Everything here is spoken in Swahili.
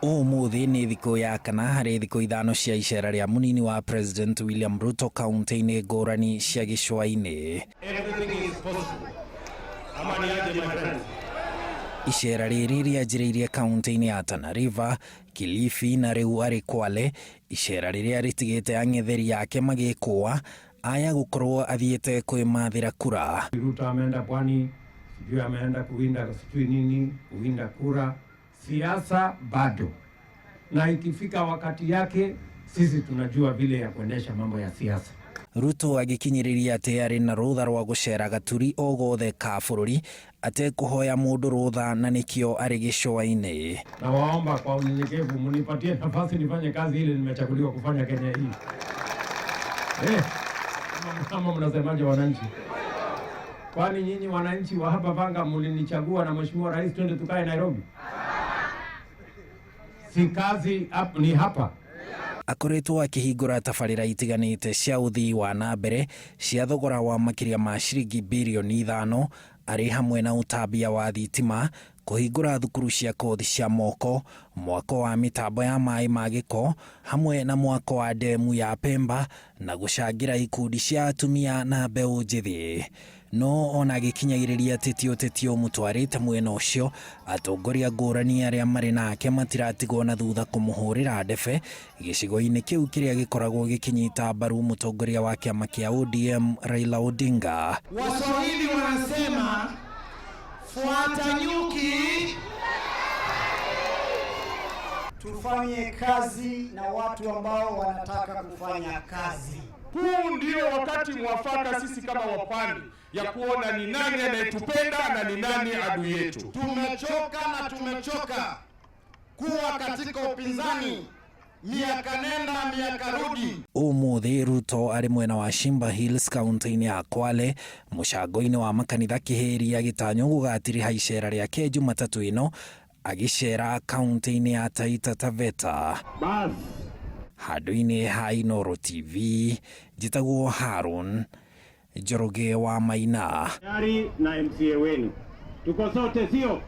Umuthi ni thiku ya kana hari thiku ithano cia icera ria munini wa President William Ruto kaunti-ini ngurani cia gicuaini. Icera riri rianjiriirie kaunti-ini ya Tana River, Kilifi na riu ari Kwale, icera riria ritigite ang'etheri yake magikua aya gukorwo athiite kwimathira kura. Ruto ameenda pwani, sijui ameenda kuwinda sijui nini, kuwinda kura. Siasa bado, na ikifika wakati yake sisi tunajua vile ya kuendesha mambo ya siasa. Ruto agikinyiriria ati ari na rutha rwa gucera gaturi o gothe ka bururi ate kuhoya mundu rutha na nikio ari gicuaini. Na waomba kwa unyenyekevu munipatie nafasi nifanye kazi ile nimechaguliwa kufanya Kenya hii. Kama mnasemaje wananchi? Kwani nyinyi wananchi wa hapa Vanga mlinichagua na Mheshimiwa Rais twende tukae Nairobi? Si kazi ni hapa. Akoretwo akihingura tabarĩra itiganite cia uthii wa na mbere cia thogora wa makiria ma ciringi bilioni 5 ari hamwe na utambia wa thitima, kuhingura thukuru cia kothi cia moko, mwako wa mitambo ya mai ma giko hamwe na mwako wa demu ya Pemba na gucangira ikundi cia atumia na mbeu njithi. No ona gikinyagiriria ki-uteti mutwarite mwena ucio, atongoria ngurani aria mari nake matiratigwo na thutha kumuhurira ndebe gicigo-ini kiu kiria gikoragwo gikinyita mbaru mutongoria wa kiama kia ODM Raila Odinga. Waswahili wanasema fuata nyuki. Tufanye kazi na watu ambao wanataka kufanya kazi. Huu ndio wakati mwafaka sisi kama wapwani ya kuona ni nani anayetupenda na ni nani adui yetu. Tumechoka na tumechoka kuwa katika upinzani miaka nenda miaka rudi. Umuthi Ruto ari mwena wa Shimba Hills kaunti-ini ya Kwale, mucango-ini wa makanitha kihiri agitanyo gugatiriha icera riake Jumatatu ino agicera kaunti-ini ya Taita Taveta. Handu-ini ha Inoro TV, njitagwo Harun Njoroge wa Maina. Na MCA wenu tuko sote, sio?